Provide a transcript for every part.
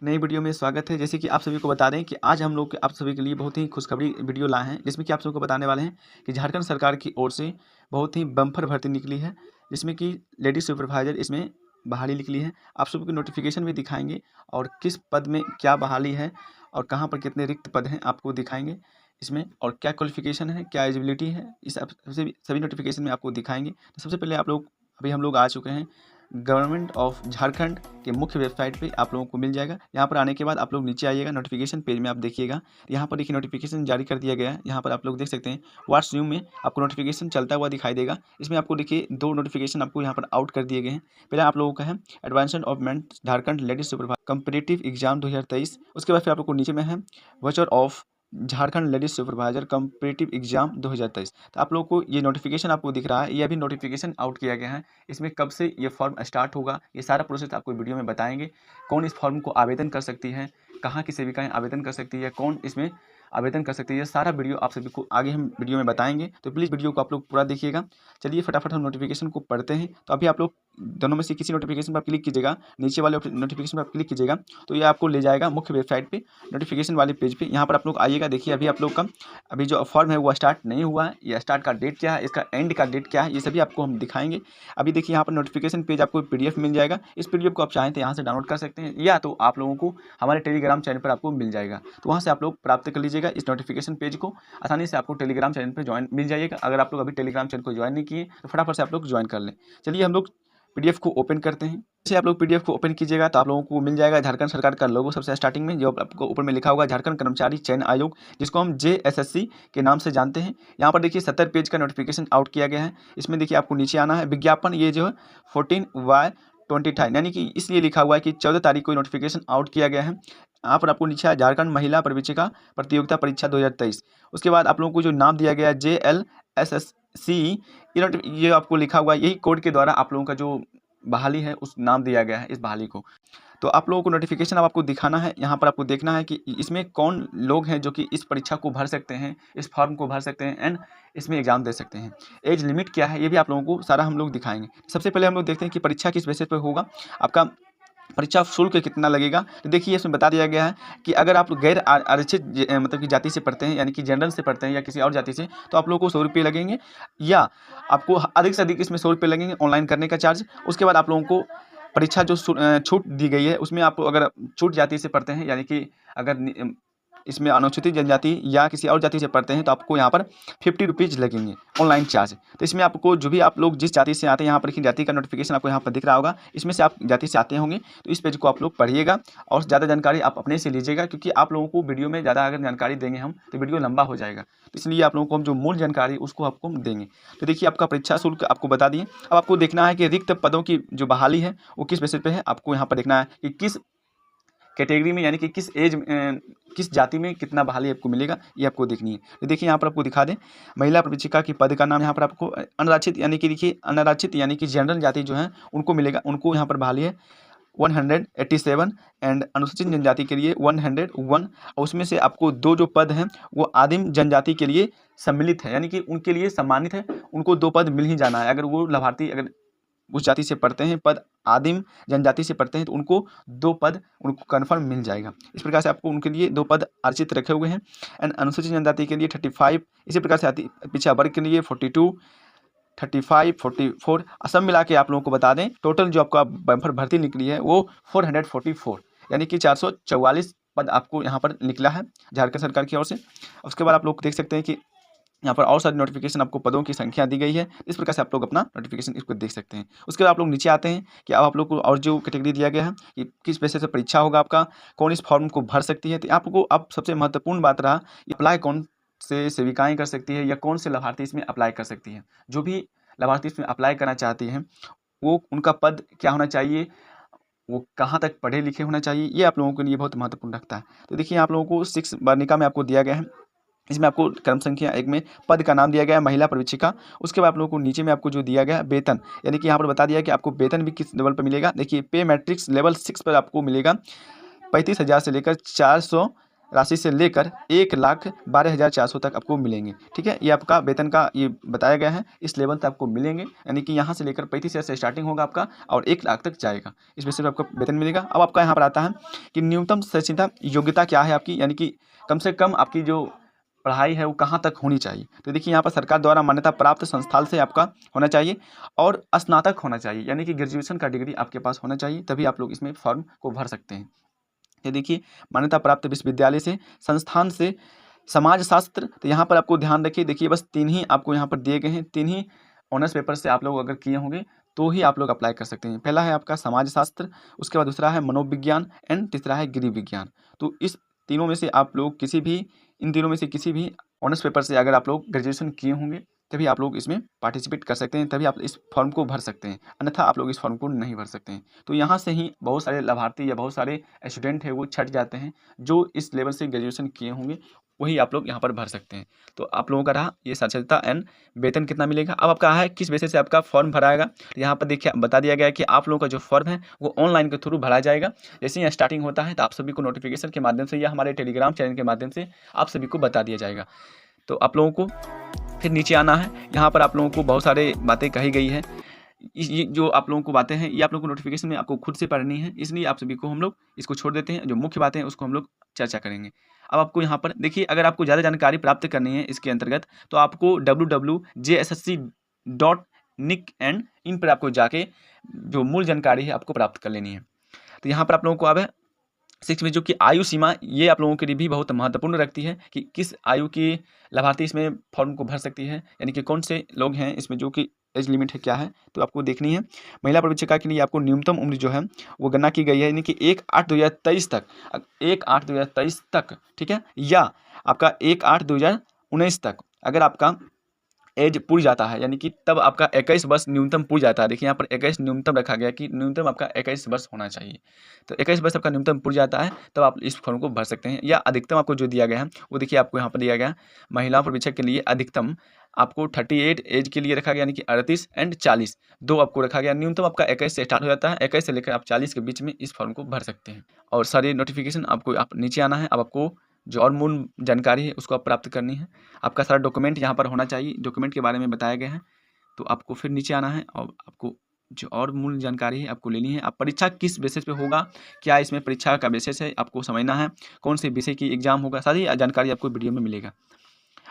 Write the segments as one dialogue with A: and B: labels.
A: नई वीडियो में स्वागत है। जैसे कि आप सभी को बता दें कि आज हम लोग आप सभी के लिए बहुत ही खुशखबरी वीडियो लाए हैं, जिसमें कि आप सभी को बताने वाले हैं कि झारखंड सरकार की ओर से बहुत ही बम्पर भर्ती निकली है, जिसमें कि लेडीज सुपरवाइजर इसमें बहाली निकली है। आप सभी को नोटिफिकेशन भी दिखाएंगे और किस पद में क्या बहाली है और कहाँ पर कितने रिक्त पद हैं आपको दिखाएंगे इसमें, और क्या क्वालिफिकेशन है, क्या एलिजिबिलिटी है, इस सभी नोटिफिकेशन में आपको दिखाएंगे। तो सबसे पहले अभी हम लोग आ चुके हैं गवर्नमेंट ऑफ झारखंड के मुख्य वेबसाइट पे। आप लोगों को मिल जाएगा। यहाँ पर आने के बाद आप लोग नीचे आइएगा, नोटिफिकेशन पेज में आप देखिएगा। यहाँ पर देखिए नोटिफिकेशन जारी कर दिया गया है। यहाँ पर आप लोग देख सकते हैं व्हाट्सएप में आपको नोटिफिकेशन चलता हुआ दिखाई देगा। इसमें आपको देखिए 2 नोटिफिकेशन आपको यहाँ पर आउट कर दिए गए हैं। पहला आप लोगों का है advanced of meant Jharkhand ladies supervisor competitive exam 2023। उसके बाद फिर आप लोग को नीचे में है watcher of Jharkhand ladies supervisor competitive exam 2023। तो आप लोगों को ये नोटिफिकेशन आपको दिख रहा है, ये अभी नोटिफिकेशन आउट किया गया है। इसमें कब से ये फॉर्म स्टार्ट होगा, ये सारा प्रोसेस आपको वीडियो में बताएंगे। कौन इस फॉर्म को आवेदन कर सकती है, कहाँ की सेविकाएं आवेदन कर सकती है, कौन इसमें आवेदन कर सकती है, सारा वीडियो आप सभी को आगे हम वीडियो में बताएंगे। तो प्लीज़ वीडियो को आप लोग पूरा देखिएगा। चलिए फटाफट हम नोटिफिकेशन को पढ़ते हैं। तो अभी आप लोग दोनों में से किसी नोटिफिकेशन पर आप क्लिक कीजिएगा, नीचे वाले नोटिफिकेशन पर आप क्लिक कीजिएगा तो ये आपको ले जाएगा मुख्य वेबसाइट पे, नोटिफिकेशन वाले पेज पे। यहाँ पर आप लोग आइएगा। देखिए अभी आप लोग का अभी जो फॉर्म है वो स्टार्ट नहीं हुआ है। ये स्टार्ट का डेट क्या है, इसका एंड का डेट क्या है, ये सभी आपको हम दिखाएंगे। अभी देखिए यहाँ पर नोटिफिकेशन पेज आपको PDF मिल जाएगा। इस PDF को आप चाहें तो यहाँ से डाउनलोड कर सकते हैं, या तो आप लोगों को हमारे टेलीग्राम चैनल पर आपको मिल जाएगा, तो वहाँ से आप लोग प्राप्त कर लीजिएगा। इस नोटिफिकेशन पेज को आसानी से आपको टेलीग्राम चैनल पर ज्वाइन मिल जाइएगा। अगर आप लोग अभी टेलीग्राम चैनल को ज्वाइन नहीं किए तो फटाफट से आप लोग ज्वाइन कर लें। चलिए हम लोग PDF को ओपन करते हैं। जैसे आप लोग PDF को ओपन कीजिएगा तो आप लोगों को मिल जाएगा झारखंड सरकार का लोगो सबसे स्टार्टिंग में, जो आपको ऊपर में लिखा होगा झारखंड कर्मचारी चयन आयोग, जिसको हम JSSC के नाम से जानते हैं। यहाँ पर देखिए 70 पेज का नोटिफिकेशन आउट किया गया है। इसमें देखिए आपको नीचे आना है। विज्ञापन ये जो है 14/25, यानी कि इसलिए लिखा हुआ है कि 14 तारीख को नोटिफिकेशन आउट किया गया है। यहाँ पर आपको नीचे झारखंड महिला प्रवेशिका प्रतियोगिता परीक्षा 2023। उसके बाद आप लोगों को जो नाम दिया गया है JLSSC, ये आपको लिखा हुआ है। यही कोड के द्वारा आप लोगों का जो बहाली है उस नाम दिया गया है इस बहाली को। तो आप लोगों को नोटिफिकेशन अब आपको दिखाना है। यहाँ पर आपको देखना है कि इसमें कौन लोग हैं जो कि इस परीक्षा को भर सकते हैं, इस फॉर्म को भर सकते हैं एंड इसमें एग्जाम दे सकते हैं। एज लिमिट क्या है ये भी आप लोगों को सारा हम लोग दिखाएंगे। सबसे पहले हम लोग देखते हैं कि परीक्षा किस बेसिस पर होगा, आपका परीक्षा शुल्क कितना लगेगा। तो देखिए इसमें बता दिया गया है कि अगर आप गैर आरक्षित मतलब कि जाति से पढ़ते हैं, यानी कि जनरल से पढ़ते हैं या किसी और जाति से, तो आप लोगों को 100 रुपये लगेंगे, या आपको अधिक से अधिक इसमें 100 रुपये लगेंगे ऑनलाइन करने का चार्ज। उसके बाद आप लोगों को परीक्षा जो छूट दी गई है उसमें आप अगर छूट जाति से पढ़ते हैं, यानी कि अगर इसमें अनुसूचित जनजाति या किसी और जाति से पढ़ते हैं, तो आपको यहाँ पर 50 रुपीज़ लगेंगे ऑनलाइन चार्ज। तो इसमें आपको जो भी आप लोग जिस जाति से आते हैं, यहाँ पर की जाति का नोटिफिकेशन आपको यहाँ पर दिख रहा होगा, इसमें से आप जाति से आते होंगे तो इस पेज को आप लोग पढ़िएगा और ज़्यादा जानकारी आप अपने से लीजिएगा, क्योंकि आप लोगों को वीडियो में ज़्यादा अगर जानकारी देंगे हम तो वीडियो लंबा हो जाएगा। तो इसलिए आप लोगों को हम जो मूल जानकारी उसको आपको देंगे। तो देखिए आपका परीक्षा शुल्क आपको बता दिए। अब आपको देखना है कि रिक्त पदों की जो बहाली है वो किस बेसिस पे है। आपको यहाँ पर देखना है कि किस कैटेगरी में, यानी कि किस एज किस जाति में कितना बहाली आपको मिलेगा, ये आपको देखनी है। तो देखिए यहाँ पर आपको दिखा दें महिला प्रवेशिका के पद का नाम। यहाँ पर आपको अनारक्षित, यानी कि देखिए अनारक्षित यानी कि जनरल जाति जो है उनको मिलेगा, उनको यहाँ पर बहाली है 187, एंड अनुसूचित जनजाति के लिए 101। और उसमें से आपको 2 जो पद हैं वो आदिम जनजाति के लिए सम्मिलित है, यानी कि उनके लिए सम्मानित है, उनको 2 पद मिल ही जाना है। अगर वो लाभार्थी अगर उस जाति से पढ़ते हैं, पद आदिम जनजाति से पढ़ते हैं, तो उनको 2 पद उनको कन्फर्म मिल जाएगा। इस प्रकार से आपको उनके लिए 2 पद आरक्षित रखे हुए हैं। एंड अनुसूचित जनजाति के लिए 35, इसी प्रकार से पिछड़ा वर्ग के लिए 42, 35, 44। सब मिला के आप लोगों को बता दें टोटल जो आपका बम्पर भर्ती निकली है वो 444, यानी कि 444 पद आपको यहाँ पर निकला है झारखंड सरकार की ओर से। उसके बाद आप लोग देख सकते हैं कि यहाँ पर और सारी नोटिफिकेशन आपको पदों की संख्या दी गई है। इस प्रकार से आप लोग अपना नोटिफिकेशन इसको देख सकते हैं। उसके बाद आप लोग नीचे आते हैं कि अब आप लोग को और जो कैटेगरी दिया गया है कि किस बेसिस से परीक्षा होगा, आपका कौन इस फॉर्म को भर सकती है। तो आपको अब सबसे महत्वपूर्ण बात रहा अप्लाई कौन से सेविकाएँ कर सकती है या कौन से लाभार्थी इसमें अप्लाई कर सकती है। जो भी लाभार्थी इसमें अप्लाई करना चाहती हैं वो उनका पद क्या होना चाहिए, वो कहाँ तक पढ़े लिखे होना चाहिए, ये आप लोगों के लिए बहुत महत्वपूर्ण रखता है। तो देखिए आप लोगों को 6 वर्णिका में आपको दिया गया है। इसमें आपको क्रम संख्या 1 में पद का नाम दिया गया है महिला प्रवेशिका। उसके बाद आप लोगों को नीचे में आपको जो दिया गया है वेतन, यानी कि यहाँ पर बता दिया कि आपको वेतन भी किस लेवल पर मिलेगा। देखिए पे मैट्रिक्स लेवल 6 पर आपको मिलेगा 35,000 से लेकर राशि से लेकर 1,12,400 तक आपको मिलेंगे। ठीक है, ये आपका वेतन का ये बताया गया है, इस लेवल तक आपको मिलेंगे, यानी कि यहाँ से लेकर 35,000 से स्टार्टिंग होगा आपका और 1,00,000 तक जाएगा, इस बेसिस पे आपको वेतन मिलेगा। अब आपका यहाँ पर आता है कि न्यूनतम शैक्षणिक योग्यता क्या है आपकी, यानी कि कम से कम आपकी जो पढ़ाई है वो कहाँ तक होनी चाहिए। तो देखिए यहाँ पर सरकार द्वारा मान्यता प्राप्त संस्थान से आपका होना चाहिए और स्नातक होना चाहिए, यानी कि ग्रेजुएशन का डिग्री आपके पास होना चाहिए, तभी आप लोग इसमें फॉर्म को भर सकते हैं। ये देखिए मान्यता प्राप्त विश्वविद्यालय से, संस्थान से, समाज शास्त्र, तो यहाँ पर आपको ध्यान रखिए, देखिए बस 3 ही आपको यहाँ पर दिए गए हैं, 3 ही ऑनर्स पेपर से आप लोग अगर किए होंगे तो ही आप लोग अप्लाई कर सकते हैं। पहला है आपका समाज शास्त्र, उसके बाद दूसरा है मनोविज्ञान एंड तीसरा है गृह विज्ञान। तो इस तीनों में से आप लोग किसी भी, इन तीनों में से किसी भी ऑनर्स पेपर से अगर आप लोग ग्रेजुएशन किए होंगे तभी आप लोग इसमें पार्टिसिपेट कर सकते हैं, तभी आप इस फॉर्म को भर सकते हैं, अन्यथा आप लोग इस फॉर्म को नहीं भर सकते हैं। तो यहाँ से ही बहुत सारे लाभार्थी या बहुत सारे स्टूडेंट हैं वो छट जाते हैं, जो इस लेवल से ग्रेजुएशन किए होंगे वही आप लोग यहाँ पर भर सकते हैं। तो आप लोगों का रहा ये साक्षरता एंड वेतन कितना मिलेगा। अब आपका है किस बेसिस से आपका फॉर्म भराएगा, तो यहाँ पर देखिए बता दिया गया है कि आप लोगों का जो फॉर्म है वो ऑनलाइन के थ्रू भरा जाएगा। जैसे ही स्टार्टिंग होता है तो आप सभी को नोटिफिकेशन के माध्यम से या हमारे टेलीग्राम चैनल के माध्यम से आप सभी को बता दिया जाएगा। तो आप लोगों को फिर नीचे आना है, यहाँ पर आप लोगों को बहुत सारे बातें कही गई है, ये जो आप लोगों को बातें हैं ये आप लोगों को नोटिफिकेशन में आपको खुद से पढ़नी है, इसलिए आप सभी को हम लोग इसको छोड़ देते हैं, जो मुख्य बातें हैं उसको हम लोग चर्चा करेंगे। अब आपको यहाँ पर देखिए, अगर आपको ज़्यादा जानकारी प्राप्त करनी है इसके अंतर्गत तो आपको www.jssc.nic&in पर आपको जाके जो मूल जानकारी है आपको प्राप्त कर लेनी है। तो यहाँ पर आप लोगों को अब 6 में जो कि आयु सीमा, ये आप लोगों के लिए भी बहुत महत्वपूर्ण रखती है कि किस आयु के लाभार्थी इसमें फॉर्म को भर सकती है, यानी कि कौन से लोग हैं इसमें जो कि एज लिमिट है क्या है, तो आपको देखनी है। महिला प्रवेशिका के लिए आपको न्यूनतम उम्र जो है वो गणना की गई है, यानी कि 1/8/2023 तक, 1/8/2023 तक, ठीक है, या आपका 1/8/2019 तक अगर आपका एज पुर जाता है, यानी कि तब आपका 21 वर्ष न्यूनतम पुर जाता है। देखिए यहाँ पर 21 न्यूनतम रखा गया कि न्यूनतम आपका 21 वर्ष होना चाहिए। तो 21 वर्ष आपका न्यूनतम पुर जाता है तब आप इस फॉर्म को भर सकते हैं, या अधिकतम आपको जो दिया गया है वो देखिए आपको यहाँ पर दिया गया है। महिला प्रवेशक के लिए अधिकतम आपको 38 एज के लिए रखा गया, यानी कि 38 एंड 40 दो आपको रखा गया। न्यूनतम आपका 21 से स्टार्ट हो जाता है, 21 से लेकर आप 40 के बीच में इस फॉर्म को भर सकते हैं। और सारी नोटिफिकेशन आपको आप नीचे आना है। अब आपको जो और मूल जानकारी है उसको आप प्राप्त करनी है। आपका सारा डॉक्यूमेंट यहाँ पर होना चाहिए, डॉक्यूमेंट के बारे में बताया गया है। तो आपको फिर नीचे आना है और आपको जो और मूल जानकारी है आपको लेनी है। आप परीक्षा किस बेसिस पे होगा, क्या इसमें परीक्षा का बेसिस है आपको समझना है, कौन से विषय की एग्जाम होगा, सारी जानकारी आपको वीडियो में मिलेगा।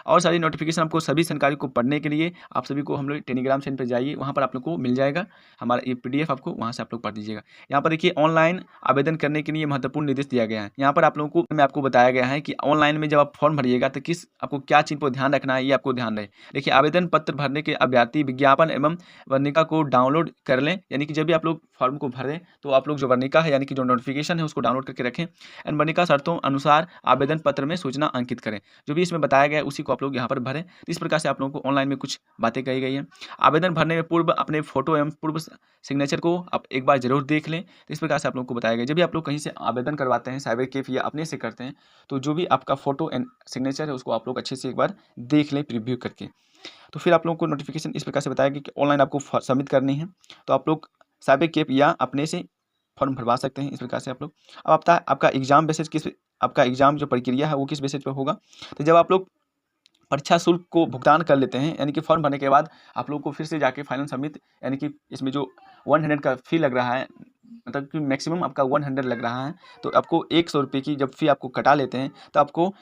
A: और सारी नोटिफिकेशन आपको सभी जानकारी को पढ़ने के लिए आप सभी को हम लोग टेलीग्राम चैनल पर जाइए, वहाँ पर आप लोग को मिल जाएगा हमारा ये PDF, आपको वहाँ से आप लोग पढ़ दीजिएगा। यहाँ पर देखिए ऑनलाइन आवेदन करने के लिए महत्वपूर्ण निर्देश दिया गया है। यहाँ पर आप लोगों को आपको बताया गया है कि ऑनलाइन में जब आप फॉर्म भरिएगा तो किस आपको क्या चीज़ पर ध्यान रखना है, ये आपको ध्यान रहे। देखिए आवेदन पत्र भरने के अभ्यर्थी विज्ञापन एवं वर्णिका को डाउनलोड कर लें, यानी कि जब भी आप लोग फॉर्म को भरें तो आप लोग जो वर्णिका है यानी कि जो नोटिफिकेशन है उसको डाउनलोड करके रखें एंड वर्णिका शर्तों अनुसार आवेदन पत्र में सूचना अंकित करें। जो भी इसमें बताया गया है उसी को आप लोग यहाँ पर भरें। तो इस प्रकार से आप लोगों को ऑनलाइन में कुछ बातें कही गई हैं। आवेदन भरने में पूर्व अपने फोटो एवं पूर्व सिग्नेचर को आप एक बार जरूर देख लें। तो इस प्रकार से आप लोगों को बताया गया, जब भी आप लोग कहीं से आवेदन करवाते हैं साइबर कैफे या अपने से करते हैं तो जो भी आपका फोटो एंड सिग्नेचर है उसको आप लोग अच्छे से एक बार देख लें प्रीव्यू करके। तो फिर आप लोगों को नोटिफिकेशन इस प्रकार से बताया गया कि ऑनलाइन आपको सबमिट करनी है, तो आप लोग साइबर कैफ या अपने से फॉर्म भरवा सकते हैं। इस प्रकार से आप लोग, अब आपका एग्जाम बेसिस किस, आपका एग्जाम जो प्रक्रिया है वो किस बेसिस पे होगा, तो जब आप लोग परीक्षा शुल्क को भुगतान कर लेते हैं, यानी कि फॉर्म भरने के बाद आप लोग को फिर से जाके फाइनल सबमिट, यानी कि इसमें जो 100 का फ़ी लग रहा है, मतलब कि मैक्सिमम आपका 100 लग रहा है, तो आपको 100 रुपये की जब फ़ी आपको कटा लेते हैं तो आपको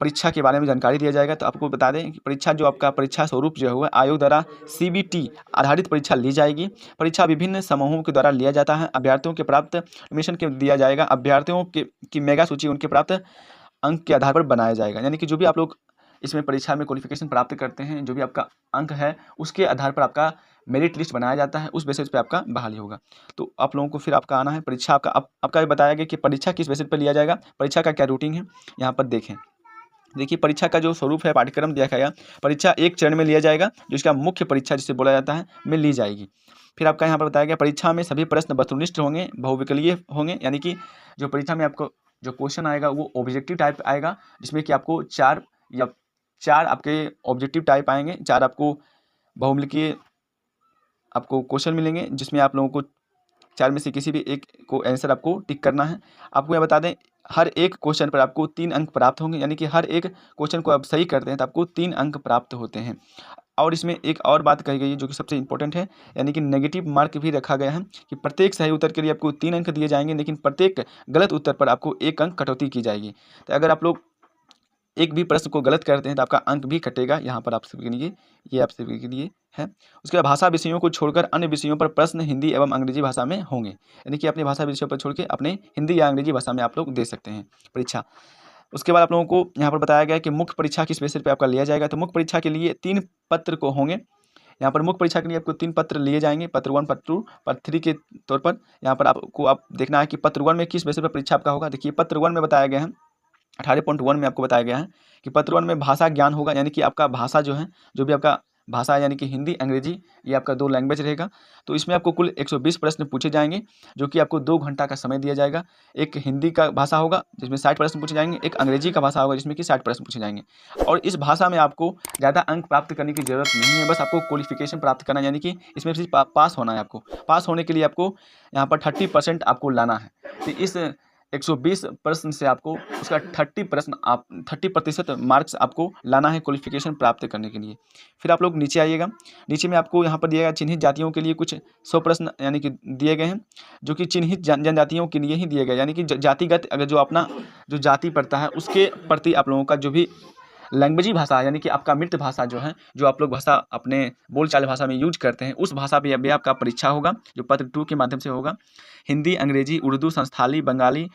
A: परीक्षा के बारे में जानकारी दिया जाएगा। तो आपको बता दें कि परीक्षा जो आपका परीक्षा स्वरूप जो हुआ आयोग द्वारा CBT आधारित परीक्षा ली जाएगी। परीक्षा विभिन्न समूहों के द्वारा लिया जाता है। अभ्यर्थियों के प्राप्त एडमिशन के दिया जाएगा। अभ्यर्थियों की मेगा सूची उनके प्राप्त अंक के आधार पर बनाया जाएगा, यानी कि जो भी आप लोग इसमें परीक्षा में क्वालिफिकेशन प्राप्त करते हैं, जो भी आपका अंक है उसके आधार पर आपका मेरिट लिस्ट बनाया जाता है, उस बेसिस पे आपका बहाली होगा। तो आप लोगों को फिर आपका आना है। परीक्षा आपका बताया गया कि परीक्षा किस बेसिस पे लिया जाएगा, परीक्षा का क्या रूटीन है यहाँ पर देखें। देखिए परीक्षा का जो स्वरूप है पाठ्यक्रम दिया गया, परीक्षा एक चरण में लिया जाएगा, जो इसका मुख्य परीक्षा जिसे बोला जाता है में ली जाएगी। फिर आपका यहाँ पर बताया गया परीक्षा में सभी प्रश्न वस्तुनिष्ठ होंगे, बहुविकल्पीय होंगे, यानी कि जो परीक्षा में आपको जो क्वेश्चन आएगा वो ऑब्जेक्टिव टाइप आएगा, जिसमें कि आपको चार आपके ऑब्जेक्टिव टाइप आएंगे, 4 आपको बहुविकल्पीय आपको क्वेश्चन मिलेंगे, जिसमें आप लोगों को 4 में से किसी भी एक को आंसर आपको टिक करना है। आपको यह बता दें हर एक क्वेश्चन पर आपको 3 अंक प्राप्त होंगे, यानी कि हर एक क्वेश्चन को आप सही करते हैं तो आपको 3 अंक प्राप्त होते हैं। और इसमें एक और बात कही गई है जो कि सबसे इंपॉर्टेंट है, यानी कि नेगेटिव मार्क भी रखा गया है कि प्रत्येक सही उत्तर के लिए आपको 3 अंक दिए जाएंगे, लेकिन प्रत्येक गलत उत्तर पर आपको 1 अंक कटौती की जाएगी। तो अगर आप लोग एक भी प्रश्न को गलत करते हैं तो आपका अंक भी कटेगा। यहाँ पर आप सभी के लिए, ये आप सभी के लिए है। उसके बाद भाषा विषयों को छोड़कर अन्य विषयों पर प्रश्न हिंदी एवं अंग्रेजी भाषा में होंगे, यानी कि अपने भाषा विषयों पर छोड़ के अपने हिंदी या अंग्रेजी भाषा में आप लोग दे सकते हैं परीक्षा। उसके बाद आप लोगों को यहाँ पर बताया गया है कि मुख्य परीक्षा किस बेसिस पे आपका लिया जाएगा। तो मुख्य परीक्षा के लिए 3 पत्र को होंगे। यहाँ पर मुख्य परीक्षा के लिए आपको 3 पत्र लिए जाएंगे, पत्र 1, पत्र 2, पत्र 3 के तौर पर। यहाँ पर आपको देखना है कि पत्र 1 में किस बेसिस पर परीक्षा आपका होगा। देखिए पत्र 1 में बताया गया है 18.1 में आपको बताया गया है कि पत्र 1 में भाषा ज्ञान होगा, यानी कि आपका भाषा जो है, जो भी आपका भाषा है, यानी कि हिंदी अंग्रेजी, ये आपका 2 लैंग्वेज रहेगा। तो इसमें आपको कुल 120 प्रश्न पूछे जाएंगे, जो कि आपको 2 घंटा का समय दिया जाएगा। एक हिंदी का भाषा होगा जिसमें 60 प्रश्न पूछे जाएंगे, एक अंग्रेजी का भाषा होगा जिसमें कि 60 प्रश्न पूछे जाएंगे। और इस भाषा में आपको ज़्यादा अंक प्राप्त करने की ज़रूरत नहीं है, बस आपको क्वालिफिकेशन प्राप्त करना है, यानी कि इसमें सिर्फ पास होना है। आपको पास होने के लिए आपको यहाँ पर 30% आपको लाना है। तो इस 120 प्रश्न से आपको उसका 30% मार्क्स आपको लाना है क्वालिफिकेशन प्राप्त करने के लिए। फिर आप लोग नीचे आइएगा, नीचे में आपको यहाँ पर दिया गया चिन्हित जातियों के लिए कुछ 100 प्रश्न यानी कि दिए गए हैं, जो कि चिन्हित जनजातियों के लिए ही दिए गए, यानी कि जातिगत अगर जो अपना जो जाति पड़ता है उसके प्रति आप लोगों का जो भी लैंग्वेजी भाषा है, यानी कि आपका मृत भाषा जो है, जो आप लोग भाषा अपने बोलचाल भाषा में यूज करते हैं, उस भाषा पे भी आपका परीक्षा होगा, जो पत्र 2 के माध्यम से होगा। हिंदी, अंग्रेजी, उर्दू, संस्थाली, बंगाली,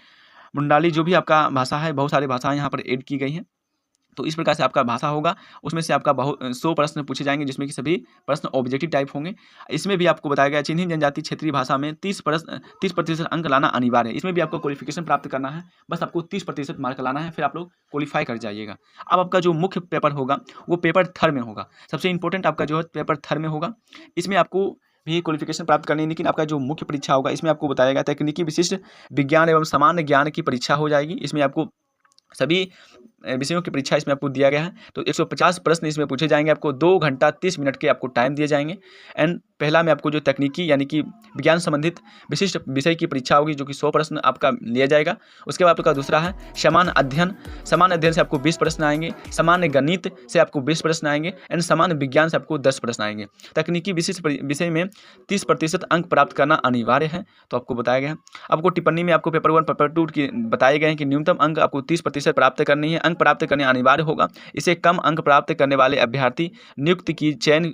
A: मुंडाली, जो भी आपका भाषा है, बहुत सारी भाषाएं यहाँ पर ऐड की गई हैं। तो इस प्रकार से आपका भाषा होगा, उसमें से आपका 100 प्रश्न पूछे जाएंगे, जिसमें कि सभी प्रश्न ऑब्जेक्टिव टाइप होंगे। इसमें भी आपको बताया गया चिन्हित जनजाति क्षेत्रीय भाषा में 30% अंक लाना अनिवार्य है। इसमें भी आपको क्वालिफिकेशन प्राप्त करना है, बस आपको 30% मार्क लाना है, फिर आप लोग क्वालिफाई कर जाइएगा। अब आपका जो मुख्य पेपर होगा वो पेपर थर्ड में होगा। सबसे इंपॉर्टेंट आपका जो है पेपर थर्ड में होगा। इसमें आपको भी क्वालिफिकेशन प्राप्त करनी है, लेकिन आपका जो मुख्य परीक्षा होगा इसमें आपको बताया गया तकनीकी विशिष्ट विज्ञान एवं सामान्य ज्ञान की परीक्षा हो जाएगी। इसमें आपको सभी विषयों की परीक्षा इसमें आपको दिया गया है। तो 150 प्रश्न इसमें पूछे जाएंगे, आपको 2 घंटा 30 मिनट के आपको टाइम दिए जाएंगे। एंड पहला में आपको जो तकनीकी यानी कि विज्ञान संबंधित विशिष्ट विषय की परीक्षा होगी, जो कि 100 प्रश्न आपका लिया जाएगा। उसके बाद आपका दूसरा है सामान्य अध्ययन। सामान्य अध्ययन से आपको 20 प्रश्न आएंगे, सामान्य गणित से आपको 20 प्रश्न आएंगे, एंड सामान्य विज्ञान से आपको 10 प्रश्न आएंगे। तकनीकी विशिष्ट विषय में 30% अंक प्राप्त करना अनिवार्य है, तो आपको बताया गया है। आपको टिप्पणी में आपको पेपर 1 पेपर 2 की बताए गए हैं कि न्यूनतम अंक आपको 30% प्राप्त करनी है, अंक प्राप्त करने अनिवार्य होगा। इसे कम अंक प्राप्त करने वाले अभ्यर्थी नियुक्ति की चयन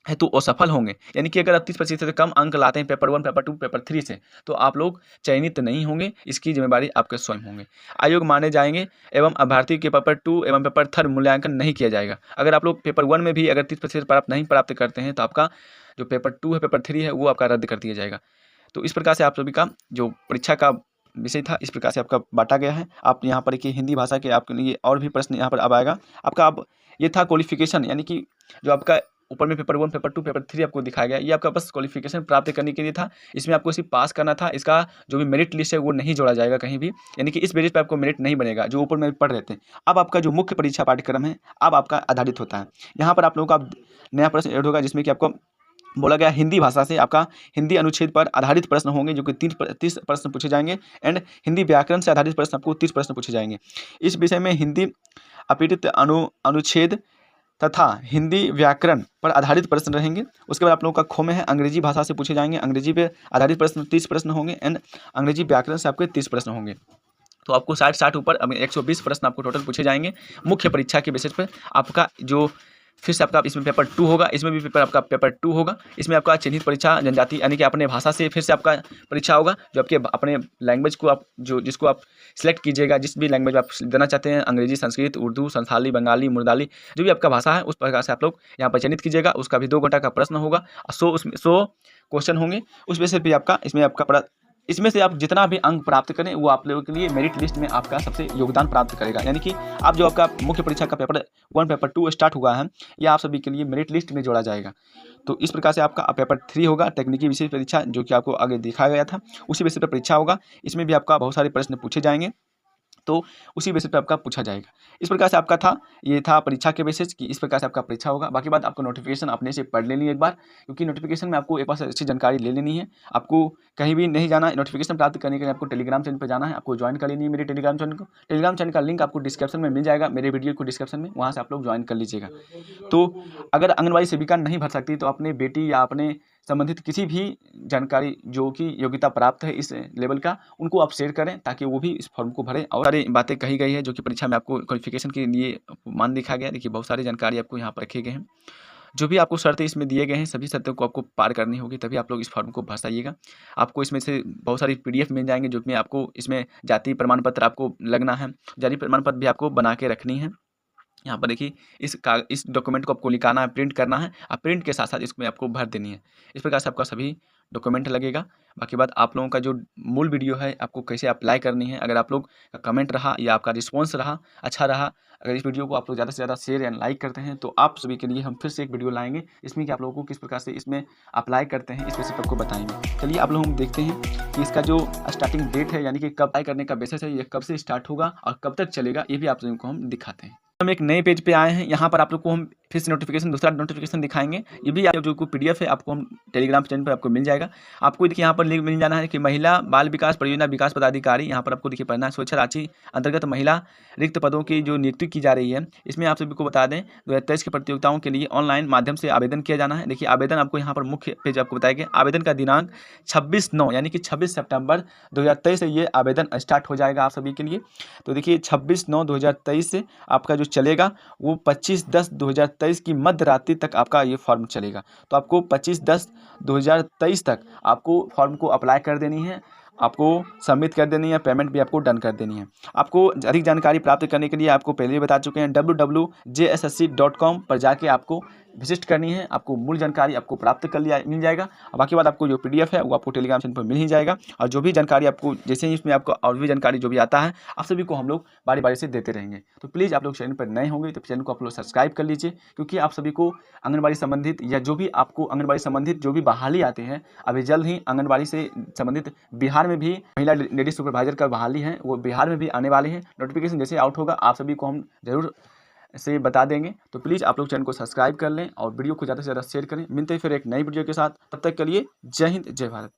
A: हेतु असफल होंगे, यानी कि अगर आप 30% से कम अंक लाते हैं पेपर 1 पेपर 2 पेपर 3 से, तो आप लोग चयनित नहीं होंगे, इसकी जिम्मेदारी आपके स्वयं होंगे। आयोग माने जाएंगे एवं अभ्यर्थी के पेपर 2 एवं पेपर 3 मूल्यांकन नहीं किया जाएगा। अगर आप लोग पेपर 1 में भी अगर 30% प्राप्त करते हैं, तो आपका जो पेपर 2 है पेपर 3 है वो आपका रद्द कर दिया जाएगा। तो इस प्रकार से आप सभी का जो परीक्षा का विषय था इस प्रकार से आपका बांटा गया है। आप यहाँ पर कि हिंदी भाषा के आपके लिए और भी प्रश्न यहाँ पर अब आएगा आपका। अब ये था क्वालिफिकेशन, यानी कि जो आपका ऊपर में पेपर 1 पेपर 2 पेपर 3 आपको दिखाया गया, ये आपका बस क्वालिफिकेशन प्राप्त करने के लिए था। इसमें आपको सिर्फ पास करना था, इसका जो भी मेरिट लिस्ट है वो नहीं जोड़ा जाएगा कहीं भी, यानी कि इस बेसिस पे आपको मेरिट नहीं बनेगा जो ऊपर में पढ़ रहे थे। अब आपका जो मुख्य परीक्षा पाठ्यक्रम है अब आपका आधारित होता है। यहाँ पर आप लोगों का नया प्रश्न ऐड होगा, जिसमें कि आपको बोला गया हिंदी भाषा से आपका हिंदी अनुच्छेद पर आधारित प्रश्न होंगे, जो कि 30 प्रश्न पूछे जाएंगे, एंड हिंदी व्याकरण से आधारित प्रश्न आपको 30 प्रश्न पूछे जाएंगे। इस विषय में हिंदी अपीड़ित अनुच्छेद तथा हिंदी व्याकरण पर आधारित प्रश्न रहेंगे। उसके बाद आप लोगों का खो में है अंग्रेजी भाषा से पूछे जाएंगे, अंग्रेजी पे आधारित प्रश्न 30 प्रश्न होंगे, एंड अंग्रेजी व्याकरण से आपके 30 प्रश्न होंगे। तो आपको 60 ऊपर 120 प्रश्न आपको टोटल पूछे जाएंगे मुख्य परीक्षा के बेसिस पर। आपका जो फिर से आपका इसमें पेपर 2 होगा, इसमें भी आपका पेपर 2 होगा। इसमें आपका चिन्हित परीक्षा जनजाति यानी कि अपने भाषा से फिर से आपका परीक्षा होगा, जो आपके अपने लैंग्वेज को आप जिसको आप सिलेक्ट कीजिएगा, जिस भी लैंग्वेज आप देना चाहते हैं, अंग्रेजी, संस्कृत, उर्दू, संथाली, बंगाली, मुर्दाली, जो भी आपका भाषा है उस प्रकार से आप लोग यहाँ पर चयनित कीजिएगा। उसका भी 2 घंटा का प्रश्न होगा, 100 क्वेश्चन होंगे। उस बेसिस पे आपका इसमें से आप जितना भी अंक प्राप्त करें वो आप लोगों के लिए मेरिट लिस्ट में आपका सबसे योगदान प्राप्त करेगा, यानी कि आप जो आपका मुख्य परीक्षा का पेपर 1 पेपर 2 स्टार्ट हुआ है, ये आप सभी के लिए मेरिट लिस्ट में जोड़ा जाएगा। तो इस प्रकार से आपका पेपर 3 होगा तकनीकी विशेष परीक्षा, जो कि आपको आगे दिखाया गया था, उसी विषय पर परीक्षा होगा। इसमें भी आपका बहुत सारे प्रश्न पूछे जाएंगे। तो उसी बेसिस पे आपका पूछा जाएगा। इस प्रकार से आपका था, ये था परीक्षा के बेसिस कि इस प्रकार से आपका परीक्षा होगा। बाकी बात आपको नोटिफिकेशन अपने से पढ़ लेनी है एक बार, क्योंकि नोटिफिकेशन में आपको एक बार अच्छी जानकारी ले लेनी है। आपको कहीं भी नहीं जाना, नोटिफिकेशन प्राप्त करने के लिए आपको टेलीग्राम चैनल पर जाना है, आपको ज्वाइन कर लेनी है मेरे टेलीग्राम चैनल को। टेलीग्राम चैनल का लिंक आपको डिस्क्रिप्शन में मिल जाएगा, मेरे वीडियो को डिस्क्रिप्शन में, वहाँ से आप लोग ज्वाइन कर लीजिएगा। तो अगर आंगनबाड़ी सेविका नहीं भर सकती तो अपने बेटी या अपने संबंधित किसी भी जानकारी जो कि योग्यता प्राप्त है इस लेवल का, उनको आप शेयर करें ताकि वो भी इस फॉर्म को भरें। और सारी बातें कही गई है जो कि परीक्षा में आपको क्वालिफिकेशन के लिए मान दिखा गया। देखिए बहुत सारी जानकारी आपको यहाँ पर रखे गए हैं। जो भी आपको शर्तें इसमें दिए गए हैं, सभी शर्तों को आपको पार करनी होगी, तभी आप लोग इस फॉर्म को भर पाइएगा। आपको इसमें से बहुत सारी PDF मिल जाएंगे, जो कि आपको इसमें जाति प्रमाण पत्र आपको लगना है, जाति प्रमाण पत्र भी आपको बना के रखनी है। यहाँ पर देखिए इस डॉक्यूमेंट को आपको निकालना है, प्रिंट करना है, और प्रिंट के साथ साथ इसमें आपको भर देनी है। इस प्रकार से आपका सभी डॉक्यूमेंट लगेगा। बाकी बात आप लोगों का जो मूल वीडियो है आपको कैसे अप्लाई करनी है, अगर आप लोग का कमेंट रहा या आपका रिस्पॉन्स रहा अच्छा रहा, अगर इस वीडियो को आप लोग ज़्यादा से ज़्यादा शेयर या लाइक करते हैं, तो आप सभी के लिए हम फिर से एक वीडियो लाएंगे इसमें कि आप लोगों को किस प्रकार से इसमें अप्लाई करते हैं, इस पर सिर्फ आपको बताएंगे। चलिए आप लोग हम देखते हैं कि इसका जो स्टार्टिंग डेट है, यानी कि कब अप्लाई करने का बेसिस है, ये कब से स्टार्ट होगा और कब तक चलेगा, ये भी आप सभी को हम दिखाते हैं। हम एक नए पेज पे आए हैं, यहाँ पर आप लोग को हम फिर से नोटिफिकेशन, दूसरा नोटिफिकेशन दिखाएंगे। ये भी जो PDF है आपको हम टेलीग्राम चैनल पर आपको मिल जाएगा। आपको देखिए यहाँ पर लिंक मिल जाना है कि महिला बाल विकास परियोजना विकास पदाधिकारी, यहाँ पर आपको देखिए पढ़ना है। स्वच्छ रांची अंतर्गत महिला रिक्त पदों की जो नियुक्ति की जा रही है, इसमें आप सभी को बता दें 2023 की प्रतियोगिताओं के लिए ऑनलाइन माध्यम से आवेदन किया जाना है। देखिए आवेदन आपको यहाँ पर मुख्य पेज आपको बताया गया। आवेदन का दिनांक 26/9 यानी कि 26 सितंबर 2023 से ये आवेदन स्टार्ट हो जाएगा आप सभी के लिए। तो देखिए 26/9/2023 से आपका जो चलेगा वो 25/10/2023 की मध्य रात्रि तक आपका ये फॉर्म चलेगा। तो आपको 25/10/2023 तक आपको फॉर्म को अप्लाई कर देनी है, आपको सबमिट कर देनी है, पेमेंट भी आपको डन कर देनी है। आपको अधिक जानकारी प्राप्त करने के लिए आपको पहले ही बता चुके हैं, www.jssc.com पर जाके आपको विजिट करनी है। आपको मूल जानकारी आपको प्राप्त कर लिया मिल जाएगा। और बाकी बात आपको जो PDF है वो आपको टेलीग्राम चैनल पर मिल ही जाएगा। और जो भी जानकारी आपको जैसे ही इसमें आपको और भी जानकारी जो भी आता है, आप सभी को हम लोग बारी बारी से देते रहेंगे। तो प्लीज़ आप लोग चैनल पर नए होंगे तो चैनल को आप लोग सब्सक्राइब कर लीजिए, क्योंकि आप सभी को आंगनबाड़ी संबंधित या जो भी आपको आंगनबाड़ी संबंधित जो भी बहाली आते हैं, अभी जल्द ही आंगनबाड़ी से संबंधित बिहार में भी महिला लेडी सुपरवाइजर का बहाली है, वो बिहार में भी आने वाले हैं। नोटिफिकेशन जैसे आउट होगा आप सभी को हम जरूर से बता देंगे। तो प्लीज़ आप लोग चैनल को सब्सक्राइब कर लें और वीडियो को ज़्यादा से ज़्यादा शेयर करें। मिलते हैं फिर एक नई वीडियो के साथ, तब तक के लिए जय हिंद जय भारत।